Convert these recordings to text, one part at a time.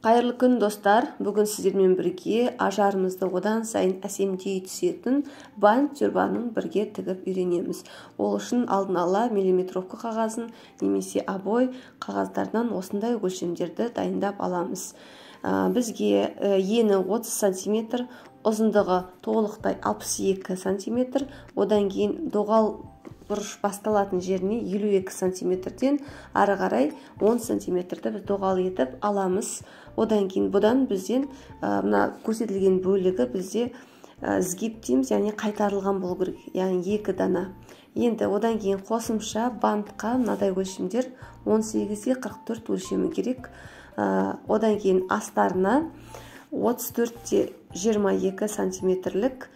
Қайырлы күн достар, бүгін сіздермен бірге ажарымызды одан сайын әсемдей түсетін бант жүрбанын бірге тігіп үйренеміз. Ол үшін алдын ала миллиметровка қағазын немесе обой қағаздардан осындай өлшемдерді дайындап аламыз. Бізге ені 30 см, ұзындығы толықтай 62 см, одан кейін доғал бұрыш басталатын жеріне 52 см-ден ары қарай 10 см-ді біз доғал етіп аламыз. Одан кейін бұдан бізден мына көрсетілген бөлігі бізде сгиб дейміз, яғни қайтарылған болу керек, яғни 2 дана. Енді одан кейін қосымша бантқа мынадай өлшемдер 18-ге 44 өлшемі керек. Одан кейін астарына 34-те 22 см-лік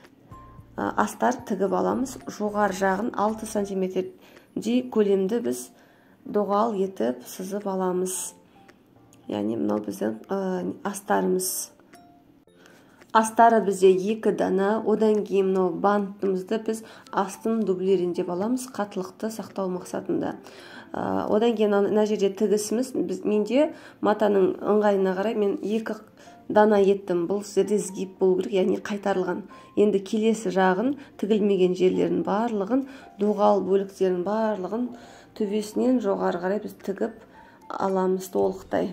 астар тігіп аламыз. Жоғары жағын 6 см-дей көлемді біз доғал етіп сызып аламыз. Яғни мынау біздің астарымыз. Астары бізде 2 дана. Одан кейін мынау бантымызды біз астын дублирин деп аламыз, қатылықты сақтау мақсатында. Одан кейін мына жерде тігісіміз, менде матаның ыңғайына қарай мен 2 дана еттім. Бұл жерде сгиб болу керек, яғни қайтарылған. Енді келесі жағын, тігілмеген жерлерін барлығын, доғал бөліктерін барлығын төбесінен жоғары қарай біз тігіп аламыз толықтай.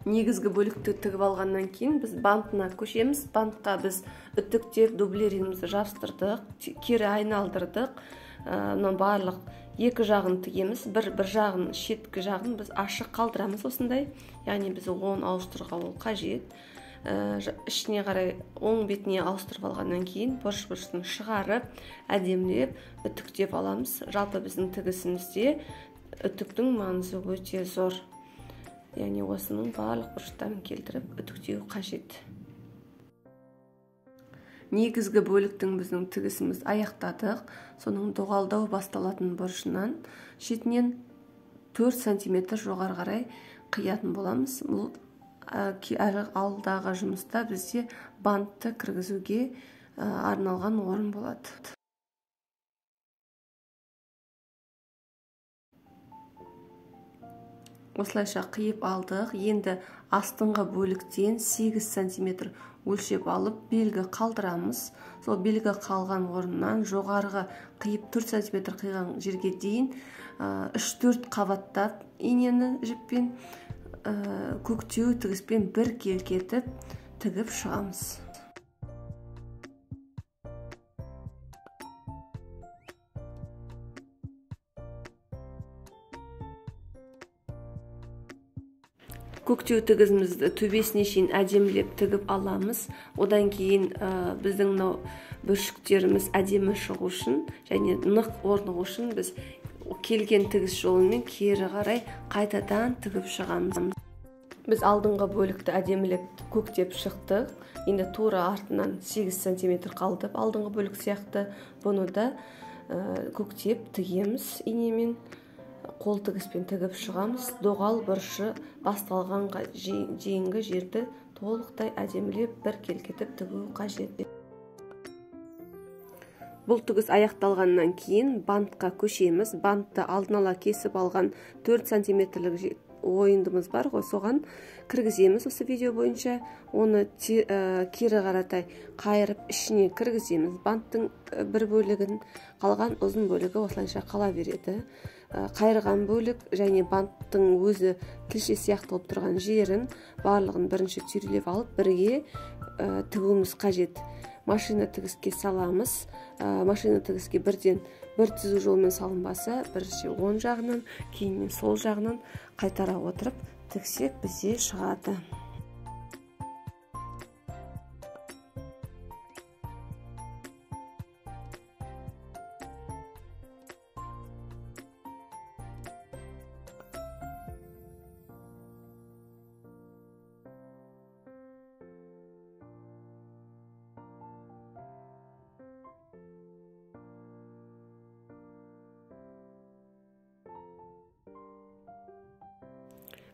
Негізгі бөлікті тігіп алғаннан кейін біз бантына көшеміз. Бантқа біз үтіктеп дублиринімізді жабыстырдық, кері айналдырдық. Барлық 2 жағын тігеміз. Бір жағын, шеткі жағын біз ашық қалдырамыз осындай. Яғни біз оң ауыстыруға ол қажет. Ішіне қарай оң бетіне ауыстырып алғаннан кейін бұрыш-бұрышын шығарып, әдемілеп, үтіктеп аламыз. Жалпы біздің тігісімізде үтіктің маңызы өте зор. Яғни осының барлық бұрыштарын келтіріп үтіктеу қажет. Негізгі бөліктің біздің тігісіміз аяқтадық. Соның доғалдау басталатын бұрышынан шетінен 4 см жоғары қарай қиятын боламыз. Бұл алдағы жұмыста бізде бантты кіргізуге арналған орын болады. Осылайша қиып алдық. Енді астыңғы бөліктен 8 см өлшеп алып, белгі қалдырамыз. Сол белгі қалған орыннан жоғарғы қиып 4 см қиған жерге дейін 3-4 қабаттап инені жіппен көктеу тігіспен бір келкетіп тігіп шығамыз. Көктеу тігізімізді төбесіне шейін әдемілеп тігіп аламыз. Одан кейін біздің бүршіктеріміз әдемі шығу үшін және нық орнығу үшін біз келген тігіс жолымен кері қарай қайтадан тігіп шығамыз. Біз алдыңғы бөлікті әдемілеп көктеп шықтық. Енді тура артынан 8 см қалдып алдыңғы бөлік сияқты. Бұны да көктеп тігеміз инемен. Қол тігіспен тігіп шығамыз. Доғал бұрышы басталғанға дейінгі жерді толықтай әдемілеп бір келкетіп тігу қажет. Бұл тігіс аяқталғаннан кейін бантқа көшеміз. Бантты алдын ала кесіп алған 4 см-лік ойындымыз бар ғой, соған кіргіземіз. Осы видео бойынша оны кері қаратай қайырып ішіне кіргіземіз. Банттың бір бөлігін, қалған ұзын бөлігі осылайша қала береді. Қайырған бөлік және банттың өзі тілше сияқты болып тұрған жерін барлығын бірінші түйрелеп алып бірге тігуіміз қажет. Машина тігіске саламыз. Машина тігіске бірден бір түзу жолмен салынбаса, бірінші оң жағынан, кейіннен сол жағынан қайтара отырып тіксек бізде шығады.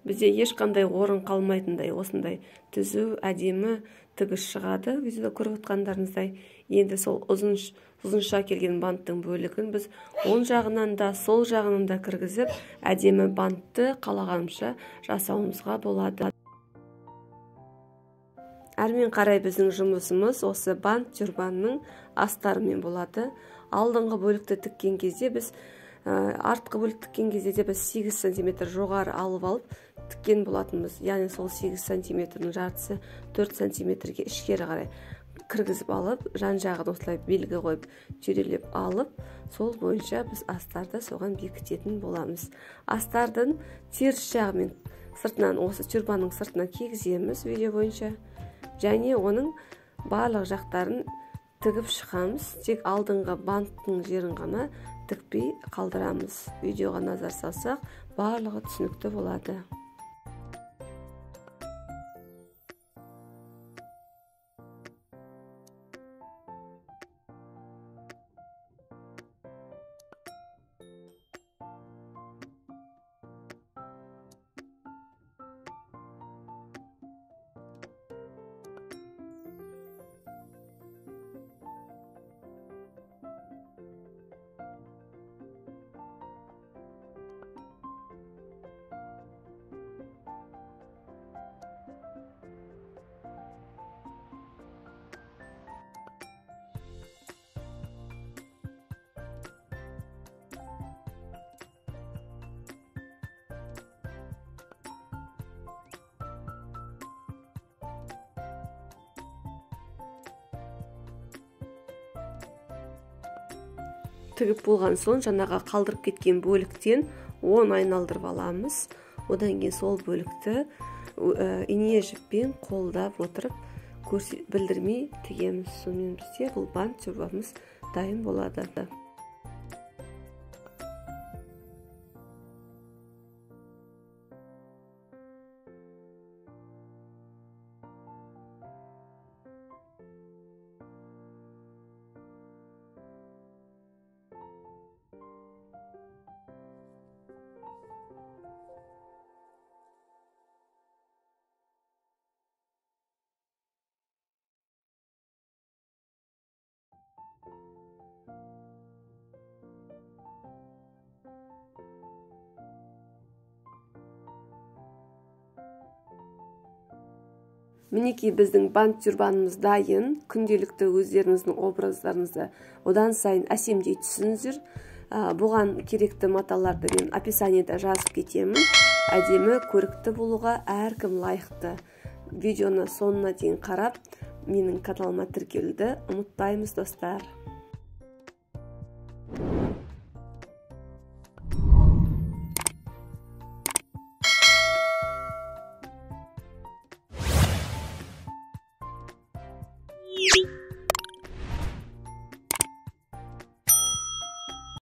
Бізде ешқандай орын қалмайтындай осындай түзу әдемі тігіс шығады. Видеода көріп отқандарыңыздай. Енді сол ұзынша келген банттың бөлігін біз оң жағынан да сол жағынан да кіргізіп, әдемі бантты қалағанымша жасауымызға болады. Әрмен қарай біздің жұмысымыз осы бант жүрбанның астарымен болады. Алдыңғы бөлікті тіккен кезде біз артқы бөлік тіккен кезде біз 8 см жоғары алып тіккен болатынбыз. Яғни сол 8 см жартысы 4 см-ге ішкері қарай кіргізіп алып, жан жағын осылай белгі қойып, түйрелеп алып, сол бойынша біз астарды соған бекітетін боламыз. Астардың теріс жағымен сыртынан, осы жүрбанның сыртына кигіземіз видео бойынша. Және оның барлық жақтарын тігіп шығамыз. Тек алдыңғы банттың жерін ғана тікпей қалдырамыз. Видеоға назар салсақ, барлығы түсінікті болады. Тігіп болған соң жаңаға қалдырып кеткен бөліктен 10 айналдырып аламыз. Одан кейін сол бөлікті ине жіппен қолдап отырып білдірмей тігеміз. Сонымен бізде бұл бант жүрбамыз дайын болады. Мінекей біздің бант жүрбанымыз дайын. Күнделікті өздеріңіздің образдарыңызды одан сайын әсемдей түсіңіздер. Бұған керекті маталарды мен описаниеда жазып кетемін. Әдемі, көрікті болуға әркім лайықты. Видеоны соңына дейін қарап, менің каналыма тіркелуді ұмытпаймыз, достар.